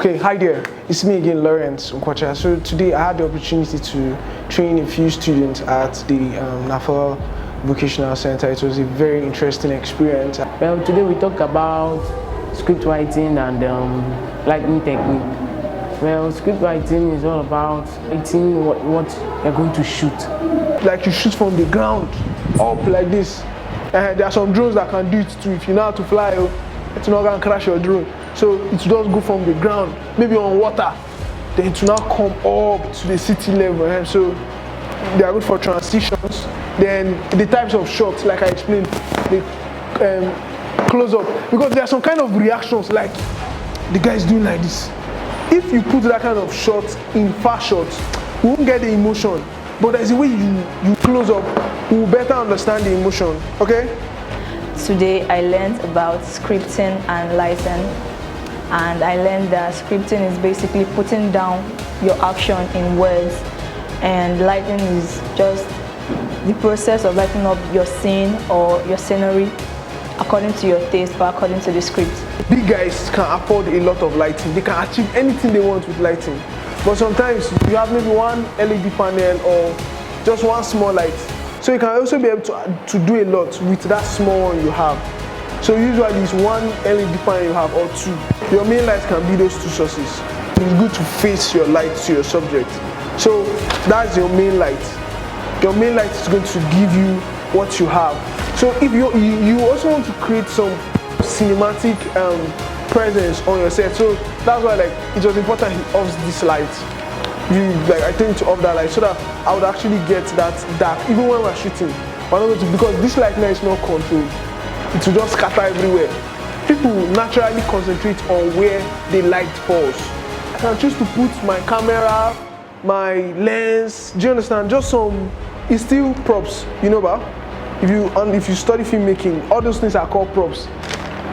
Okay, hi there, it's me again, Lawrence Nkwocha. So today I had the opportunity to train a few students at the NAFOWA Vocational Center. It was a very interesting experience. Well, today we talk about script writing and lighting technique. Well, script writing is all about writing what you're going to shoot. Like you shoot from the ground up like this. There are some drones that can do it too. If you know how to fly, it's not going to crash your drone. So it does go from the ground, maybe on water, then it will now come up to the city level. So they are good for transitions. Then the types of shots, like I explained, the close up, because there are some kind of reactions, like the guy is doing like this. If you put that kind of shot in fast shots, we won't get the emotion. But there's a way you close up, we will better understand the emotion. Okay? Today I learned about scripting and lighting. And I learned that scripting is basically putting down your action in words, and lighting is just the process of lighting up your scene or your scenery according to your taste or according to the script. Big guys can afford a lot of lighting. They can achieve anything they want with lighting. But sometimes you have maybe one LED panel or just one small light. So you can also be able to do a lot with that small one you have. So usually it's one LED panel you have or two. Your main light can be those two sources. It's good to face your light to your subject. So that's your main light. Your main light is going to give you what you have. So if you also want to create some cinematic presence on your set. So that's why it was important he offs this light. I tend to off that light so that I would actually get that dark even when we're shooting. Because this light now is not controlled. It will just scatter everywhere. People naturally concentrate on where the light falls. I can choose to put my camera, my lens, do you understand? Just some, it's still props, you know about? If you study filmmaking, all those things are called props.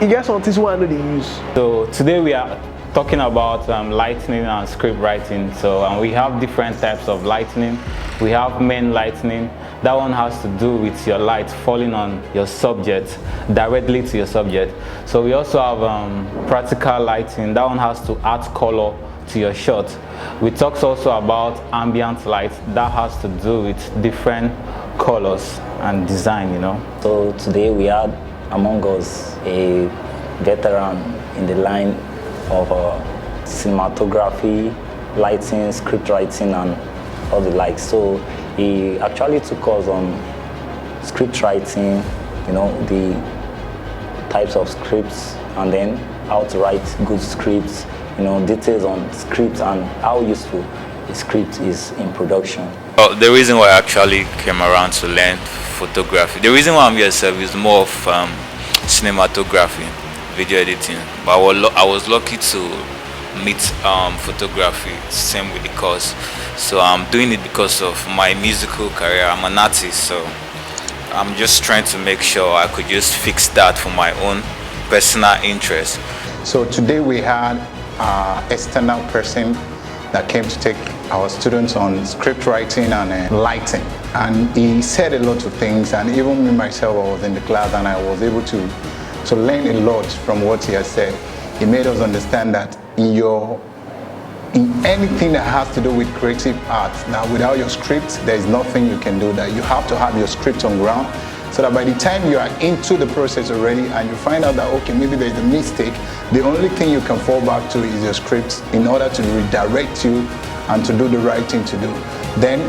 It gets on this one that they use. So today we are talking about lighting and script writing. So we have different types of lighting. We have main lighting. That one has to do with your light falling on your subject, directly to your subject. So we also have practical lighting. That one has to add color to your shot. We talked also about ambient light. That has to do with different colors and design, you know. So today we had among us a veteran in the line of cinematography, lighting, script writing, and all the likes. So he actually took us on script writing, you know, the types of scripts, and then how to write good scripts, you know, details on scripts and how useful a script is in production. Well, the reason why I actually came around to learn photography, the reason why I'm here is more of cinematography, video editing. But I was lucky to meet photography, same with the course. So I'm doing it because of my musical career. I'm an artist, so I'm just trying to make sure I could just fix that for my own personal interest. So today we had an external person that came to take our students on script writing and lighting, and he said a lot of things, and even me myself, I was in the class and I was able to learn a lot from what he has said. He made us understand that in anything that has to do with creative arts, now without your script, there is nothing you can do. That you have to have your script on ground, so that by the time you are into the process already and you find out that, okay, maybe there's a mistake, the only thing you can fall back to is your script in order to redirect you and to do the right thing to do. Then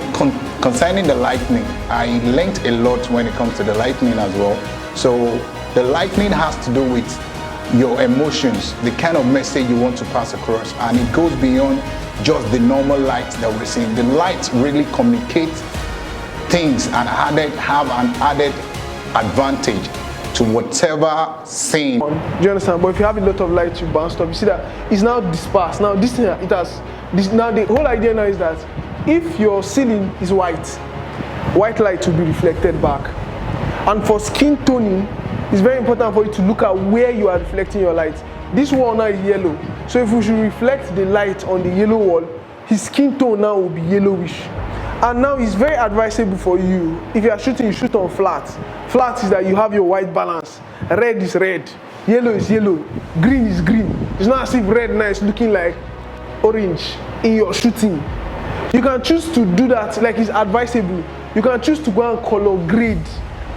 concerning the lightning, I learned a lot when it comes to the lightning as well. So the lightning has to do with your emotions, the kind of message you want to pass across, and it goes beyond just the normal light that we're seeing. The lights really communicate things and have an added advantage to whatever scene. Do you understand? But if you have a lot of light, you bounce up. You see that it's now dispersed. Now this thing, now the whole idea now is that if your ceiling is white light will be reflected back. And for skin toning, it's very important for you to look at where you are reflecting your light. This wall now is yellow. So if we should reflect the light on the yellow wall, his skin tone now will be yellowish. And now it's very advisable for you, if you are shooting, you shoot on flat. Flat is that you have your white balance. Red is red, yellow is yellow, green is green. It's not as if red now is looking like orange in your shooting. You can choose to do that, like it's advisable. You can choose to go and color grade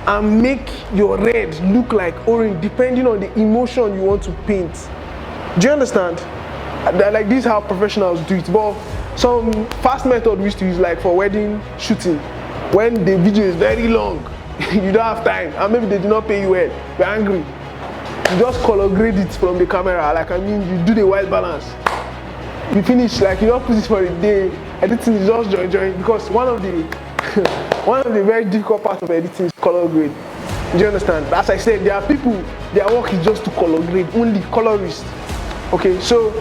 and make your red look like orange depending on the emotion you want to paint. Do you understand? Like this is how professionals do it. But some fast method we used to use, like for wedding shooting, when the video is very long, you don't have time, and maybe they did not pay you well, you're angry. You just color grade it from the camera. Like, I mean, you do the white balance. You finish, like you don't put it for a day. Editing is just join because one of the very difficult parts of editing is color grade. Do you understand? As I said, there are people, their work is just to color grade, only colorist. Okay, so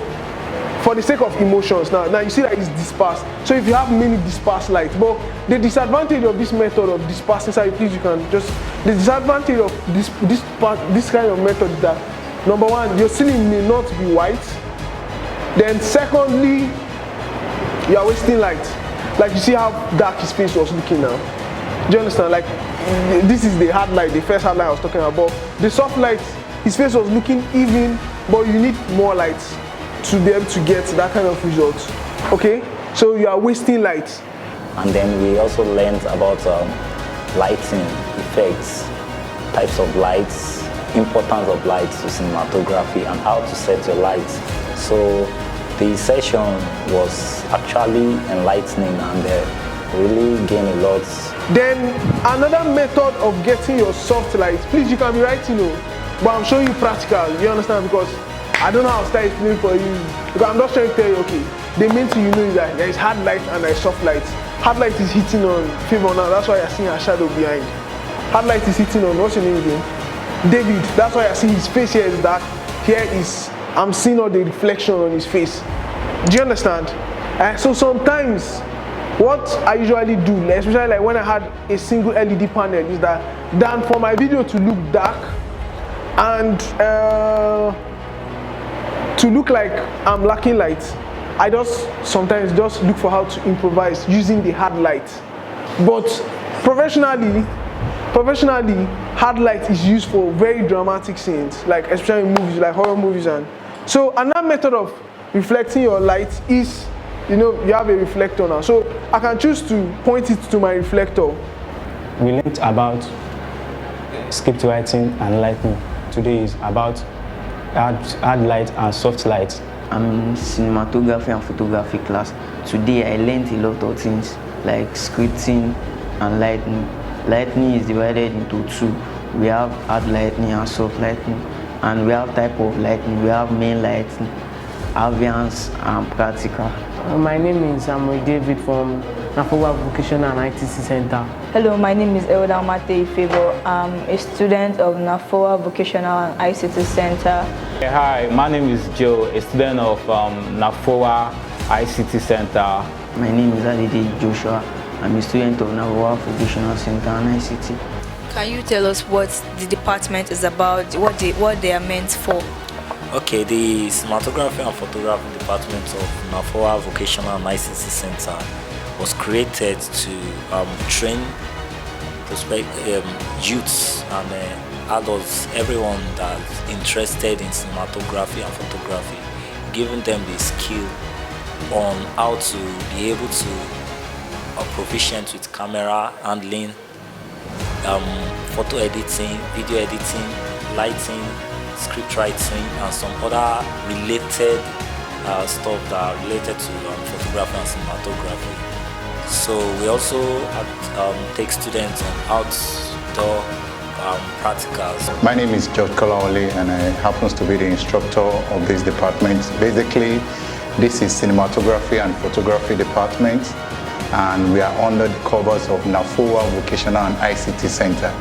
for the sake of emotions, now you see that it's dispersed. So if you have many dispersed lights, but the disadvantage of this method of dispersing, sorry, please, you can just, the disadvantage of this kind of method is that, number one, your ceiling may not be white. Then secondly, you are wasting light. Like you see how dark his face was looking now. Do you understand? Like this is the hard light, the first hard light I was talking about. The soft light, his face was looking even, but you need more light to be able to get that kind of results. Okay, so you are wasting light. And then we also learned about lighting effects, types of lights, importance of lights to cinematography, and how to set your lights. So the session was actually enlightening and really gained a lot. Then another method of getting your soft light, please, you can be writing, but I'm showing you practical. You understand? Because I don't know how to start explaining for you. Because I'm just trying to tell you, okay, the main thing you know is that there is hard light and there is soft light. Hard light is hitting on favor now. That's why you're seeing a shadow behind. Hard light is hitting on, what's your name again? David. That's why you're seeing his face here is dark. Here is, I'm seeing all the reflection on his face. Do you understand? So sometimes, what I usually do, especially like when I had a single LED panel, is that than for my video to look dark and to look like I'm lacking light, I just sometimes just look for how to improvise using the hard light. But professionally, hard light is used for very dramatic scenes, like especially in movies, like horror movies. And so another method of reflecting your light is, you have a reflector now. So I can choose to point it to my reflector. We learned about script writing and lighting. Today is about hard light and soft light. I'm in cinematography and photography class. Today I learned a lot of things like scripting and lighting. Lighting is divided into two. We have hard lighting and soft lighting, and we have type of lighting. We have main lighting, advanced and practical. My name is David from NAFOWA Vocational and ICT Center. Hello, my name is Elda Mate Favor. I'm a student of NAFOWA Vocational and ICT Center. Hi, my name is Joe, a student of NAFOWA ICT Center. My name is Adede Joshua. I'm a student of NAFOWA Vocational Center and ICT. Can you tell us what the department is about, what they are meant for? Okay, the cinematography and photography department of NAFOWA Vocational and ICT Center was created to train youths and adults, everyone that's interested in cinematography and photography, giving them the skill on how to be able to proficient with camera handling, photo editing, video editing, lighting, script writing, and some other related stuff that are related to photography and cinematography. So we also take students on outdoor practicals. My name is George Kolawole, and I happen to be the instructor of this department. Basically, this is cinematography and photography department, and we are under the covers of NAFOWA Vocational and ICT Center.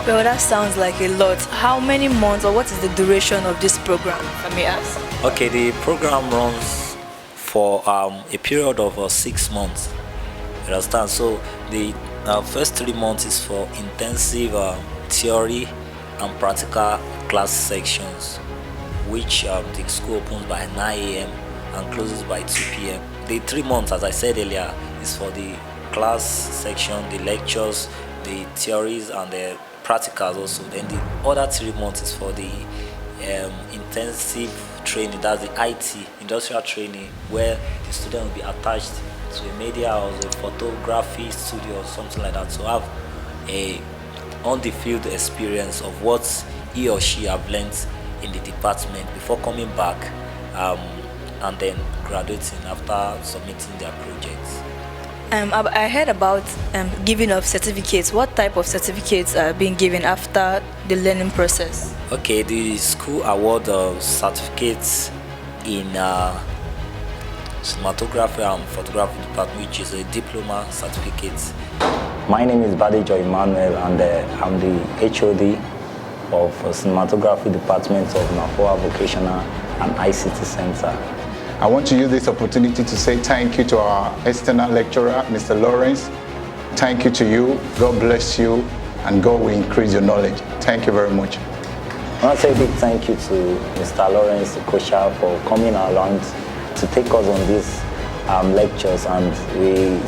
Well, that sounds like a lot. How many months, or what is the duration of this program, if I may ask? Okay, the program runs for a period of 6 months. You understand? So the first 3 months is for intensive theory and practical class sections, which the school opens by 9 a.m. and closes by 2 p.m. The 3 months, as I said earlier, is for the class section, the lectures, the theories, and the practicals also. Then the other 3 months is for the intensive training, that's the IT, industrial training, where the student will be attached to a media or a photography studio or something like that, to have a on-the-field experience of what he or she have learned in the department before coming back and then graduating after submitting their projects. I heard about giving of certificates. What type of certificates are being given after the learning process? Okay, the school award certificates in cinematography and photography department, which is a diploma certificate. My name is Badejo Emmanuel, and I'm the HOD of cinematography department of NAFOWA vocational and ICT center. I want to use this opportunity to say thank you to our external lecturer, Mr. Lawrence. Thank you to you. God bless you, and God will increase your knowledge. Thank you very much. I want to say a big thank you to Mr. Lawrence Nkwocha for coming around to take us on these lectures, and we,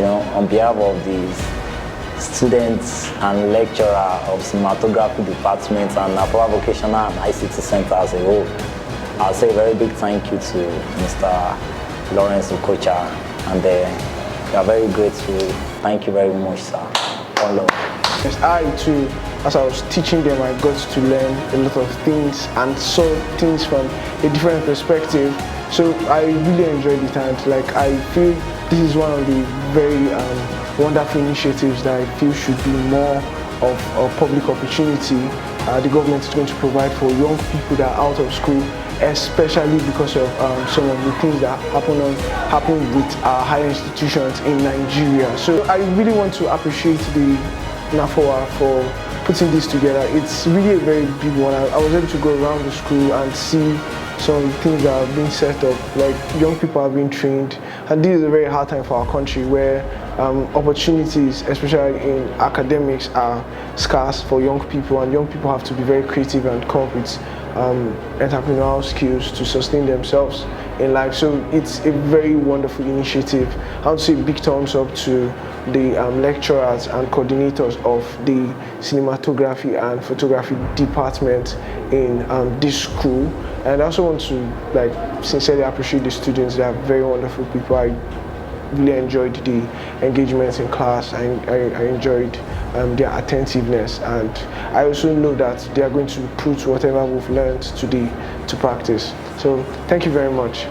on behalf of the students and lecturer of cinematography department and NAFOWA vocational and ICT center as a whole, I'll say a very big thank you to Mr. Lawrence Nkwocha, and we are very grateful. Thank you very much, sir. All love. Yes, I too, as I was teaching them, I got to learn a lot of things and saw things from a different perspective. So I really enjoyed the time. Like, I feel this is one of the very wonderful initiatives that I feel should be more of a public opportunity. The government is going to provide for young people that are out of school, especially because of some of the things that happen with our higher institutions in Nigeria. So I really want to appreciate the NAFOWA for putting this together. It's really a very big one. I was able to go around the school and see some things that are being set up, like young people are being trained, and this is a very hard time for our country where opportunities, especially in academics, are scarce for young people, and young people have to be very creative and come up with entrepreneurial skills to sustain themselves in life. So it's a very wonderful initiative. I want to say big thumbs up to the lecturers and coordinators of the cinematography and photography department in this school. And I also want to sincerely appreciate the students. They are very wonderful people. I really enjoyed the engagements in class. I enjoyed their attentiveness, and I also know that they are going to put whatever we've learned today to practice. So thank you very much.